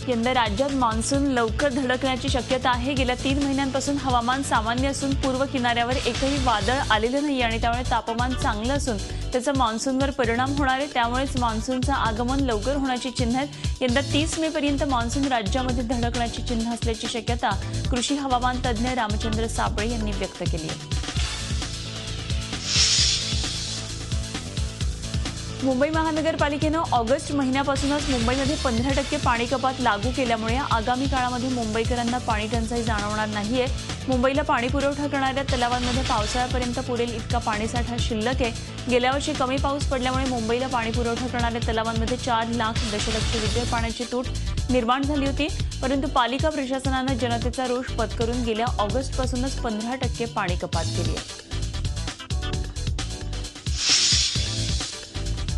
यंदा राज्यात मान्सून लवकर धडकण्याची शक्यता आहे। गेल्या 3 महिन्यांपासून हवामान सामान्य असून पूर्व किनाऱ्यावर एकही वादळ आलेलं नाही आणि त्यामुळे तापमान चांगलं असून त्याचा मान्सूनवर परिणाम होणार आहे। त्यामुळेच मान्सूनचं आगमन लवकर होण्याची चिन्ह आहेत। यंदा 30 मे पर्यंत मान्सून राज्यामध्ये धडकण्याची चिन्ह असल्याची शक्यता कृषी हवामान तज्ज्ञ रामचंद्र साबळे यांनी व्यक्त केली आहे। मुंबई महानगरपालिकेनं ऑगस्ट महिन्यापासूनच मुंबईमध्ये 15% पाणी कपात लागू केल्यामुळे आगामी काळामध्ये मुंबईकरांना पाणी टंचाई जाणवणार नाहीये। मुंबईला पाणी पुरवठा करणाऱ्या तलावांमध्ये पावसाळ्यापर्यंत पुरेल इतका पाणीसाठा शिल्लक आहे। गेल्या वर्षी कमी पाऊस पडल्यामुळे मुंबईला पाणी पुरवठा करणाऱ्या तलावांमध्ये 4 लाख दशलक्ष लिटर पाण्याची तूट निर्माण झाली होती, परंतु पालिका प्रशासनानं जनतेचा रोष पत्करून गेल्या ऑगस्टपासूनच 15% पाणी कपात केली आहे।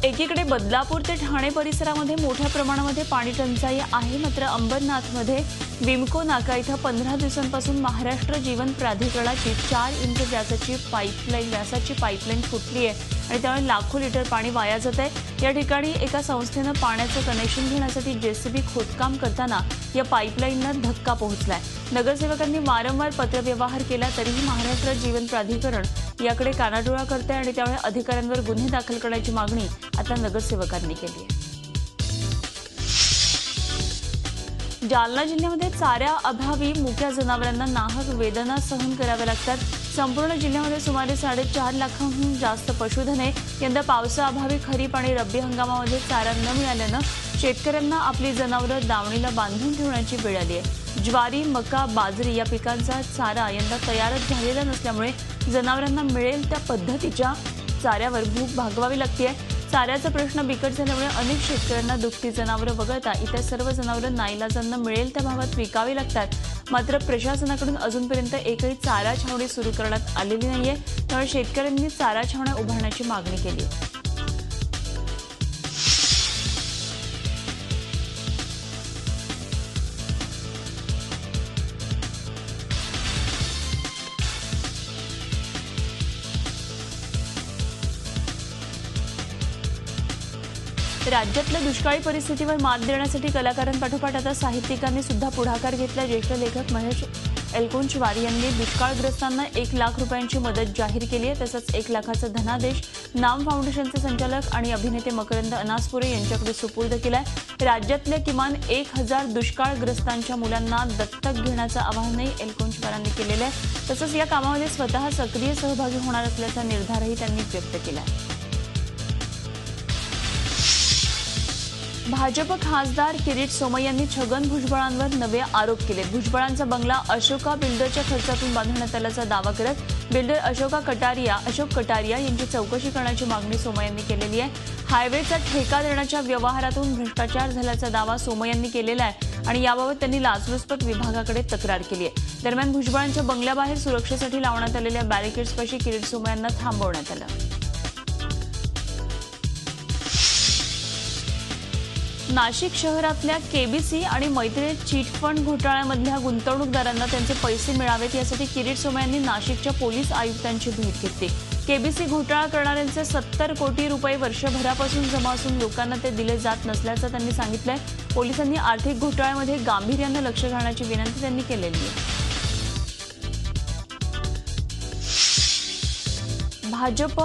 एकीकडे बदलापूर ते ठाणे परिसरामध्ये मोठ्या प्रमाणामध्ये पाणी टंचाई आहे, मात्र अंबरनाथमध्ये विमको नाका इथं 15 दिवसांपासून महाराष्ट्र जीवन प्राधिकरणाची 4 इंच व्यासाची पाईपलाईन फुटली आहे आणि त्यामुळे लाखो लिटर पाणी वाया जात आहे। या ठिकाणी एका संस्थेनं पाण्याचं कनेक्शन घेण्यासाठी जेसीबी खोदकाम करताना या पाईपलाईनला धक्का पोहोचलाय। नगरसेवकांनी वारंवार पत्रव्यवहार केला तरीही महाराष्ट्र जीवन प्राधिकरण याकडे कानाडोळा करते आणि त्यामुळे अधिकाऱ्यांवर गुन्हे दाखल करण्याची मागणी आता नगरसेवकांनी केली आहे। जालना जिल्ह्यामध्ये चाऱ्या अभावी मुक्या जनावरांना नाहक वेदना सहन कराव्या लागतात। संपूर्ण जिल्ह्यामध्ये सुमारे 4.5 लाखांहून जास्त पशुधन आहे। यंदा पावसाअभावी खरीप आणि रब्बी हंगामामध्ये चारा न मिळाल्यानं शेतकऱ्यांना आपली जनावरं दावणीला बांधून ठेवण्याची वेळ आली आहे। ज्वारी, मका, बाजरी या पिकांचा चारा यंदा तयारच झालेला नसल्यामुळे जनावरांना मिळेल त्या पद्धतीच्या चाऱ्यावर भूक भागवावी लागते। चाऱ्याचा प्रश्न बिकट झाल्यामुळे अनेक शेतकऱ्यांना दुभती जनावरं वगळता इतर सर्व जनावरं नाईलाजानं मिळेल त्या भावात विकावी लागतात। मात्र प्रशासनाकडून अजूनपर्यंत एकही चारा छावणी सुरू करण्यात आलेली नाहीये, त्यामुळे शेतकऱ्यांनी चारा छावण्या उभारण्याची मागणी केली आहे। राज्यातल्या दुष्काळी परिस्थितीवर मात देण्यासाठी कलाकारांपाठोपाठ आता साहित्यिकांनी सुद्धा पुढाकार घेतला। ज्येष्ठ लेखक महेश एलकुंचवार यांनी दुष्काळग्रस्तांना 1 लाख रुपयांची मदत जाहीर केली आहे। तसंच 1 लाखाचा धनादेश नाम फाउंडेशनचे संचालक आणि अभिनेते मकरंद अनासपुरे यांच्याकडे सुपूर्द केलाय। राज्यातल्या किमान 1000 दुष्काळग्रस्तांच्या मुलांना दत्तक घेण्याचं आवाहनही एलकुंचवारांनी केलेलं आहे। तसंच या कामामध्ये स्वतः सक्रिय सहभागी होणार असल्याचा निर्धारही त्यांनी व्यक्त केला आहे। भाजप खासदार किरीट सोमय्या यांनी छगन भुजबळांवर नवे आरोप केले। भुजबळांचा बंगला अशोका बिल्डरच्या खर्चातून बांधण्यात आल्याचा दावा करत बिल्डर अशोक कटारिया यांची चौकशी करण्याची मागणी सोमय्या यांनी केलेली आहे। हायवेचा ठेका देण्याच्या व्यवहारातून भ्रष्टाचार झाल्याचा दावा सोमय्या यांनी केलेला आहे आणि याबाबत त्यांनी लाचलुचपत विभागाकडे तक्रार केली आहे। दरम्यान भुजबळांच्या बंगल्याबाहेर सुरक्षेसाठी लावण्यात आलेल्या बॅरिकेड्सपाशी किरीट सोमय्या यांना थांबवण्यात आलं। नाशिक शहरातल्या केबीसी आणि मैत्री चिट फंड घोटाळ्यामधल्या गुंतवणूकदारांना त्यांचे पैसे मिळावेत यासाठी किरीट सोमय्या यांनी नाशिकच्या पोलीस आयुक्तांची भेट घेतली। केबीसी घोटाळा करणाऱ्यांचे 70 कोटी रुपये वर्षभरापासून जमा असून लोकांना ते दिले जात नसल्याचं त्यांनी सांगितलंय। पोलिसांनी आर्थिक घोटाळ्यामध्ये गांभीर्यानं लक्ष घालण्याची विनंती त्यांनी केलेली आहे। भाजप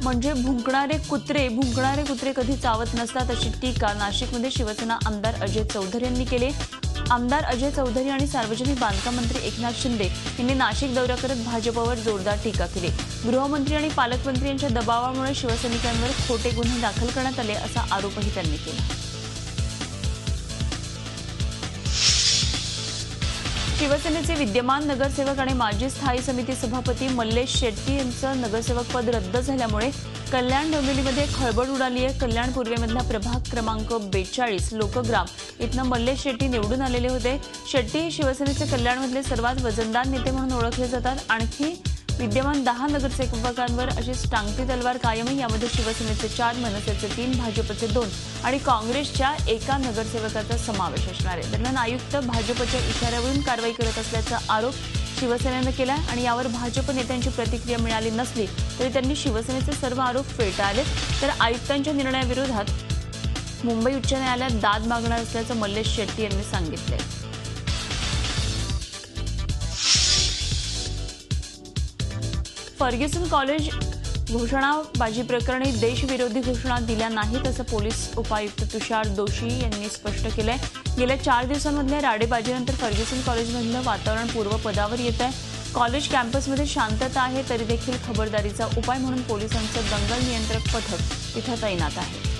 म्हणजे भुंकणारे कुत्रे कधी चावत नसतात अशी टीका नाशिकमध्ये शिवसेना आमदार अजय चौधरी यांनी केली। आमदार अजय चौधरी आणि सार्वजनिक बांधकाम मंत्री एकनाथ शिंदे यांनी नाशिक दौरा करत भाजपवर जोरदार टीका केली। गृहमंत्री आणि पालकमंत्री यांच्या दबावामुळे शिवसैनिकांवर खोटे गुन्हे दाखल करण्यात आले असा आरोपही त्यांनी केला। शिवसेनेचे विद्यमान नगरसेवक आणि माजी स्थायी समिती सभापती मल्लेश शेट्टी यांचं नगरसेवक पद रद्द झाल्यामुळे कल्याण डोंबिवलीमध्ये खळबळ उडाली आहे। कल्याण पूर्वेमधला प्रभाग क्रमांक 42 लोकग्राम इथनं मल्लेश शेट्टी निवडून आलेले होते। शेट्टी हे शिवसेनेचे कल्याणमधले सर्वात वजनदार नेते म्हणून ओळखले जातात। आणखी विद्यमान 10 नगरसेवकांवर अशी टांगती तलवार कायम आहे। यामध्ये शिवसेनेचे 4, मनसेचे 3, भाजपचे 2 आणि काँग्रेसच्या 1 नगरसेवकाचा समावेश असणार आहे। दरम्यान आयुक्त भाजपच्या इशाऱ्यावरून कारवाई करत असल्याचा आरोप शिवसेनेनं केला आणि यावर भाजप नेत्यांची प्रतिक्रिया मिळाली नसली तरी त्यांनी शिवसेनेचे सर्व आरोप फेटाळले। तर आयुक्तांच्या निर्णयाविरोधात मुंबई उच्च न्यायालयात दाद मागणार असल्याचं मल्लेश शेट्टी यांनी सांगितलंय। फर्ग्युसन कॉलेज घोषणाबाजी प्रकरणी देशविरोधी घोषणा दिल्या नाहीत असं पोलीस उपायुक्त तुषार दोशी यांनी स्पष्ट केलंय। गेल्या 4 दिवसांमधल्या राडेबाजीनंतर फर्ग्युसन कॉलेजमधलं वातावरण पूर्वपदावर येत आहे। कॉलेज कॅम्पसमध्ये शांतता आहे तरी देखील खबरदारीचा उपाय म्हणून पोलिसांचं दंगल नियंत्रक पथक इथं तैनात आहे।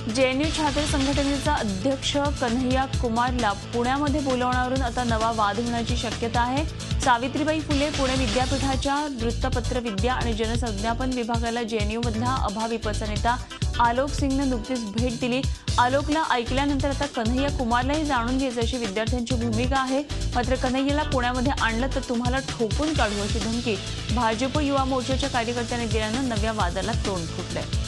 जेएनयू छात्र संघटनेचा अध्यक्ष कन्हैया कुमारला पुण्यामध्ये बोलावण्यावरून आता नवा वाद होण्याची शक्यता आहे। सावित्रीबाई फुले पुणे विद्यापीठाच्या वृत्तपत्रविद्या आणि जनसंज्ञापन विभागाला जेएनयूमधला अभाविपचा नेता आलोक सिंगनं नुकतीच भेट दिली। आलोकला ऐकल्यानंतर आता कन्हैया कुमारलाही जाणून घ्यायची अशी विद्यार्थ्यांची भूमिका आहे। मात्र कन्हैयाला पुण्यामध्ये आणलं तर तुम्हाला ठोकून काढू अशी धमकी भाजप युवा मोर्चाच्या कार्यकर्त्यांनी दिल्यानं नव्या वादाला तोंड फुटलंय।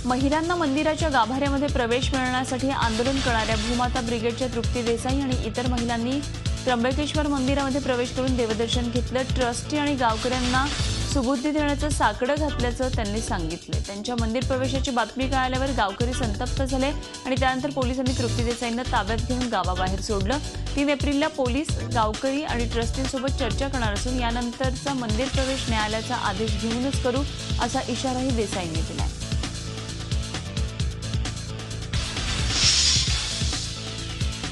महिलांना मंदिराच्या गाभाऱ्यामध्ये प्रवेश मिळण्यासाठी आंदोलन करणाऱ्या भूमाता ब्रिगेडच्या तृप्ती देसाई आणि इतर महिलांनी त्र्यंबकेश्वर मंदिरामध्ये प्रवेश करून देवदर्शन घेतलं। ट्रस्टी आणि गावकऱ्यांना सुबुद्धी देण्याचं साकडं घातल्याचं त्यांनी सांगितलं। त्यांच्या मंदिर प्रवेशाची बातमी कळाल्यावर गावकरी संतप्त झाले आणि त्यानंतर पोलिसांनी तृप्ती देसाईंना ताब्यात घेऊन गावाबाहेर सोडलं। 3 एप्रिलला पोलीस गावकरी आणि ट्रस्टींसोबत चर्चा करणार असून यानंतरचा मंदिर प्रवेश न्यायालयाचा आदेश घेऊनच करू असा इशाराही देसाईंनी दिलाय।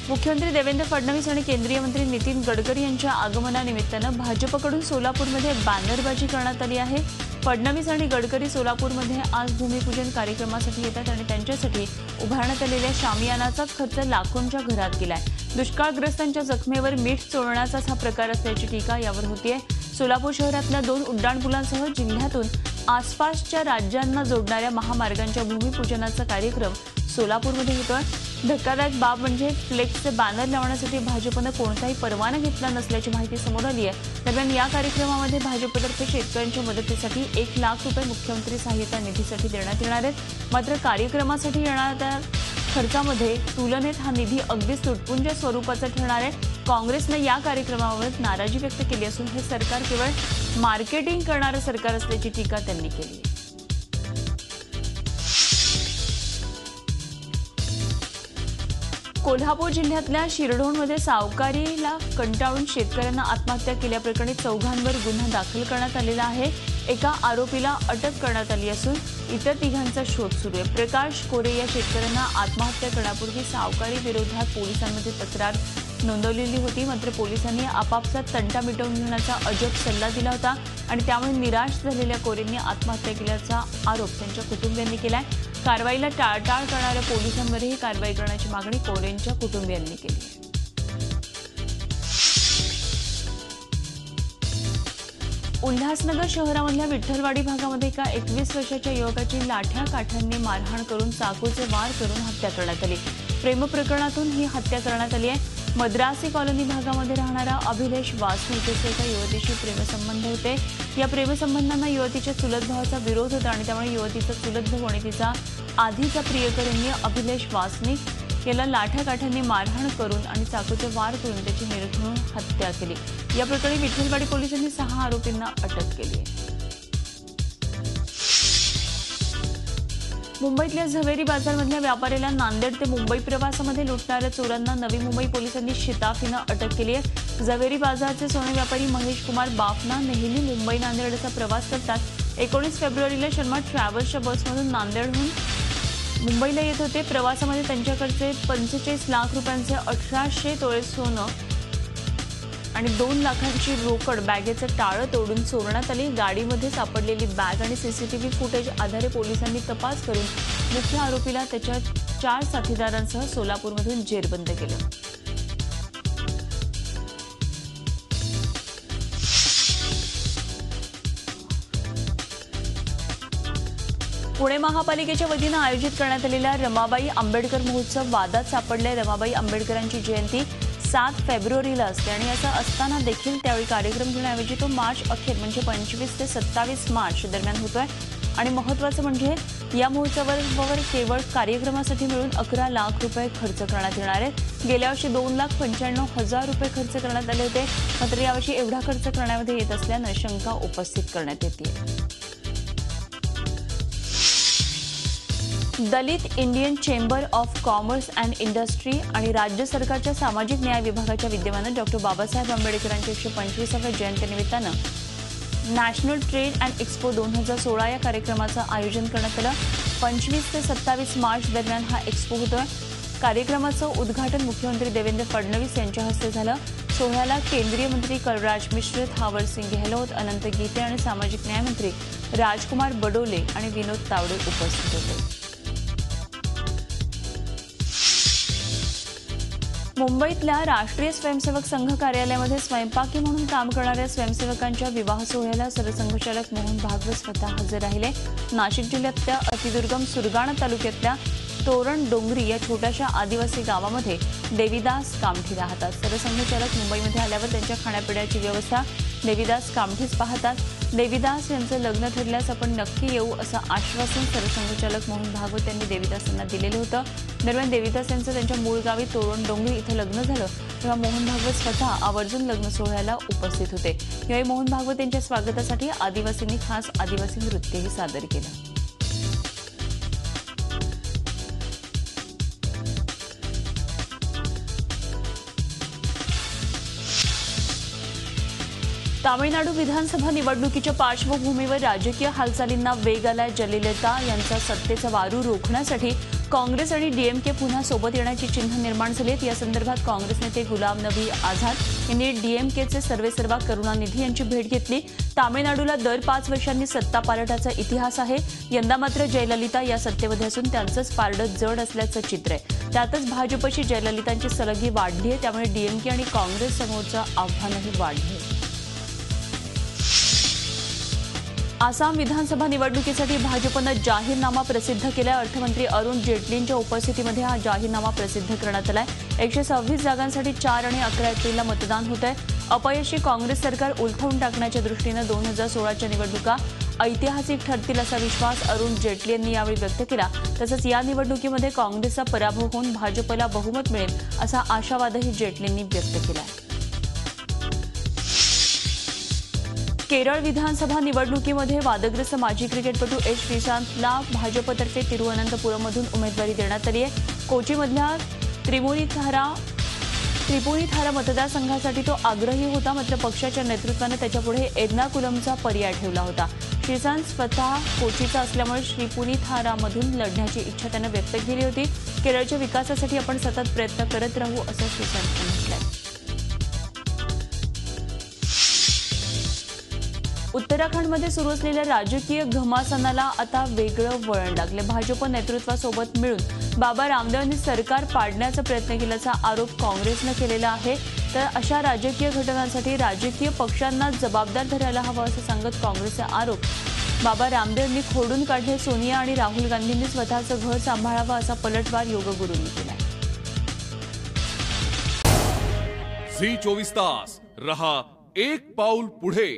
मुख्यमंत्री देवेंद्र फडणवीस आणि केंद्रीय मंत्री नितीन गडकरी यांच्या आगमनानिमित्तानं भाजपकडून सोलापूरमध्ये बॅनरबाजी करण्यात आली आहे। फडणवीस आणि गडकरी सोलापूरमध्ये आज भूमिपूजन कार्यक्रमासाठी येतात आणि त्यांच्यासाठी उभारण्यात आलेल्या शामियानाचा खर्च लाखोंच्या घरात गेलाय। दुष्काळग्रस्तांच्या जखमेवर मीठ चोळण्याचाच हा प्रकार असल्याची टीका यावर होतीये। सोलापूर शहरातल्या 2 उड्डाणपुलांसह जिल्ह्यातून आसपासच्या राज्यांना जोडणाऱ्या महामार्गांच्या भूमिपूजनाचा कार्यक्रम सोलापूरमध्ये होतोय। धक्कादायक बाब म्हणजे फ्लेक्सचे बॅनर लावण्यासाठी भाजपनं कोणताही परवाना घेतला नसल्याची माहिती समोर आली आहे। दरम्यान या कार्यक्रमामध्ये भाजपतर्फे शेतकऱ्यांच्या मदतीसाठी 1 लाख रुपये मुख्यमंत्री सहाय्यता निधीसाठी देण्यात येणार आहेत। मात्र कार्यक्रमासाठी येणाऱ्या खर्चामध्ये तुलनेत हा निधी अगदीच तुटपुंज्या स्वरूपाचा ठरणार आहे। काँग्रेसनं या कार्यक्रमावर नाराजी व्यक्त केली असून हे सरकार केवळ मार्केटिंग करणारं सरकार असल्याची टीका त्यांनी केली आहे। कोल्हापूर जिल्ह्यातल्या शिरढोणमध्ये सावकारीला कंटाळून शेतकऱ्यांना आत्महत्या केल्याप्रकरणी 4घांवर गुन्हा दाखल करण्यात आलेला आहे। एका आरोपीला अटक करण्यात आली असून इतर 3घांचा शोध सुरू आहे। प्रकाश कोरे या शेतकऱ्यांना आत्महत्या करण्यापूर्वी सावकारी विरोधात पोलिसांमध्ये तक्रार नोंदवलेली होती। मात्र पोलिसांनी आपापसात तंटा मिटवून घेण्याचा अजब सल्ला दिला होता आणि त्यामुळे निराश झालेल्या कोरेंनी आत्महत्या केल्याचा आरोप त्यांच्या कुटुंबियांनी केलाय। कारवाईला टाळाटाळ करणाऱ्या पोलिसांवरही कारवाई करण्याची मागणी कोरेंच्या कुटुंबियांनी केली आहे। उल्हासनगर शहरामधल्या विठ्ठलवाडी भागामध्ये एका 21 वर्षाच्या युवकाची लाठ्या काठ्यांनी मारहाण करून चाकूचे वार करून हत्या करण्यात आली। प्रेमप्रकरणातून ही हत्या करण्यात आली आहे। मद्रासी कॉलनी भागामध्ये राहणारा अभिलेश वासनिक याचे एका युवतीशी प्रेमसंबंध होते। या प्रेमसंबंधांना युवतीच्या चुलत भावाचा विरोध होता आणि त्यामुळे युवतीचा चुलत भाऊ आणि तिचा आधीचा प्रियकर यांनी अभिलेश वासनिक याला लाठ्याकाठ्यांनी मारहाण करून आणि चाकूचे वार करून त्याची निर्घृण हत्या केली। या प्रकरणी विठ्ठलवाडी पोलिसांनी 6 आरोपींना अटक केली आहे। मुंबईतल्या झवेरी बाजारमधल्या व्यापाऱ्याला नांदेड ते मुंबई प्रवासामध्ये लुटणाऱ्या चोरांना नवी मुंबई पोलिसांनी शिताफीनं अटक केली आहे। झवेरी बाजारचे सोने व्यापारी महेश कुमार बाफना नेहमी मुंबई नांदेड असा प्रवास करतात। 19 फेब्रुवारीला शर्मा ट्रॅव्हल्सच्या बसमधून नांदेडहून मुंबईला येत होते। प्रवासामध्ये त्यांच्याकडचे 45 लाख रुपयांचे 1800 तोळे सोनं आणि 2 लाखांची रोकड बॅगेचं टाळं तोडून चोरण्यात आली। गाडीमध्ये सापडलेली बॅग आणि सीसीटीव्ही फुटेज आधारे पोलिसांनी तपास करून मुख्य आरोपीला त्याच्या 4 साथीदारांसह सोलापूरमधून जेरबंद केलं। पुणे महापालिकेच्या वतीनं आयोजित करण्यात आलेल्या रमाबाई आंबेडकर महोत्सव वादात सापडले। रमाबाई आंबेडकरांची जयंती 7 फेब्रुवारीला असते आणि असं असताना देखील त्यावेळी कार्यक्रम घेण्याऐवजी तो मार्च अखेर म्हणजे 25 ते 27 मार्च दरम्यान होतोय। आणि महत्त्वाचं म्हणजे या महोत्सवावर केवळ कार्यक्रमासाठी मिळून 11 लाख रुपये खर्च करण्यात येणार आहेत। गेल्या वर्षी 2,95,000 रुपये खर्च करण्यात आले होते, मात्र यावर्षी एवढा खर्च करण्यामध्ये येत असल्यानं शंका उपस्थित करण्यात येते। Dalit Indian Chamber of Commerce and Industry आणि राज्य सरकारच्या सामाजिक न्याय विभागाच्या विद्यमानं डॉ. बाबासाहेब आंबेडकरांच्या 125व्या जयंतीनिमित्तानं नॅशनल ट्रेड अँड एक्स्पो 2016 या कार्यक्रमाचं आयोजन करण्यात आलं। 25 ते 27 मार्च दरम्यान हा एक्स्पो होतोय। कार्यक्रमाचं उद्घाटन मुख्यमंत्री देवेंद्र फडणवीस यांच्या हस्ते झालं। सोहळ्याला केंद्रीय मंत्री कलराज मिश्र, थावर सिंग गेहलोत, अनंत गीते आणि सामाजिक न्याय मंत्री राजकुमार बडोले आणि विनोद तावडे उपस्थित होते। मुंबईतल्या राष्ट्रीय स्वयंसेवक संघ कार्यालयामध्ये स्वयंपाकी म्हणून काम करणाऱ्या स्वयंसेवकांच्या विवाह सोहळ्याला सरसंघचालक मोहन भागवत स्वतः हजर राहिले। नाशिक जिल्ह्यातल्या अतिदुर्गम सुरगाणा तालुक्यातल्या तोरण डोंगरी या छोट्याशा आदिवासी गावामध्ये देवीदास कामठी राहतात। सरसंघचालक मुंबईमध्ये आल्यावर त्यांच्या खाण्यापिण्याची व्यवस्था देवीदास कामठीच पाहतात। देवीदास यांचं लग्न ठरल्यास आपण नक्की येऊ असं आश्वासन सरसंघचालक मोहन भागवत यांनी देवीदास यांना दिलेलं होतं। दरम्यान देवीदास यांचं त्यांच्या मूळ गावी तोरण डोंगरी इथं लग्न झालं तेव्हा मोहन भागवत स्वतः आवर्जून लग्न सोहळ्याला उपस्थित होते। यावेळी मोहन भागवत यांच्या स्वागतासाठी आदिवासींनी खास आदिवासी नृत्यही सादर केलं। तामिळनाडू विधानसभा निवडणुकीच्या पार्श्वभूमीवर राजकीय हालचालींना वेग आलाय। जयललिता यांचा सत्तेचा वारू रोखण्यासाठी काँग्रेस आणि डीएमके पुन्हा सोबत येण्याची चिन्ह निर्माण झालीत। या संदर्भात काँग्रेस नेते गुलाम नबी आझाद यांनी डीएमकेचे सर्वेसर्वा करुणानिधी यांची भेट घेतली। तामिळनाडूला दर 5 वर्षांनी सत्ता पालटाचा इतिहास आहे। यंदा मात्र जयललिता या सत्तेमध्ये असून त्यांचंच पारडं जड असल्याचं चित्र आहे। त्यातच भाजपची जयललितांची सलगी वाढली आहे, त्यामुळे डीएमके आणि काँग्रेस समोरचं आव्हानही वाढलं। आसाम विधानसभा निवडणुकीसाठी भाजपनं जाहीरनामा प्रसिद्ध केलाय। अर्थमंत्री अरुण जेटलींच्या उपस्थितीमध्ये हा जाहीरनामा प्रसिद्ध करण्यात आलाय। 126 जागांसाठी 4 आणि 11 एप्रिलला मतदान होत आहे। अपयशी काँग्रेस सरकार उलथवून टाकण्याच्या दृष्टीनं 2016च्या निवडणुका ऐतिहासिक ठरतील असा विश्वास अरुण जेटली यांनी यावेळी व्यक्त केला। तसंच या निवडणुकीमध्ये काँग्रेसचा पराभव होऊन भाजपला बहुमत मिळेल असा आशावादही जेटलींनी व्यक्त केला। केरळ विधानसभा निवडणुकीमध्ये वादग्रस्त माजी क्रिकेटपटू एच श्रीशांतला भाजपतर्फे तिरुवनंतपुरममधून उमेदवारी देण्यात आली आहे। कोचीमधल्या त्रिपुनिथारा मतदारसंघासाठी तो आग्रही होता, मात्र पक्षाच्या नेतृत्वाने त्याच्यापुढे एर्नाकुलमचा पर्याय ठेवला होता। श्रीशांत स्वतः कोचीचा असल्यामुळे त्रिपुनिथारामधून लढण्याची इच्छा त्यानं व्यक्त केली होती। केरळच्या विकासासाठी आपण सतत प्रयत्न करत राहू असं श्रीशांतनं म्हटलंय। उत्तराखंडमध्ये सुरू असलेल्या राजकीय घमासानाला आता वेगळं वळण लागले। भाजप नेतृत्वासोबत मिळून बाबा रामदेव यांनी सरकार पाडण्याचा प्रयत्न केल्याचा आरोप काँग्रेसनं केलेला आहे। तर अशा राजकीय घटनांसाठी राजकीय पक्षांना जबाबदार धरायला हवं असं सांगत काँग्रेसचे आरोप बाबा रामदेव यांनी खोडून काढले। सोनिया आणि राहुल गांधींनी स्वतःचं घर सांभाळावं असा पलटवार योगगुरूंनी केला। झी 24 तास रहा एक पाऊल पुढे।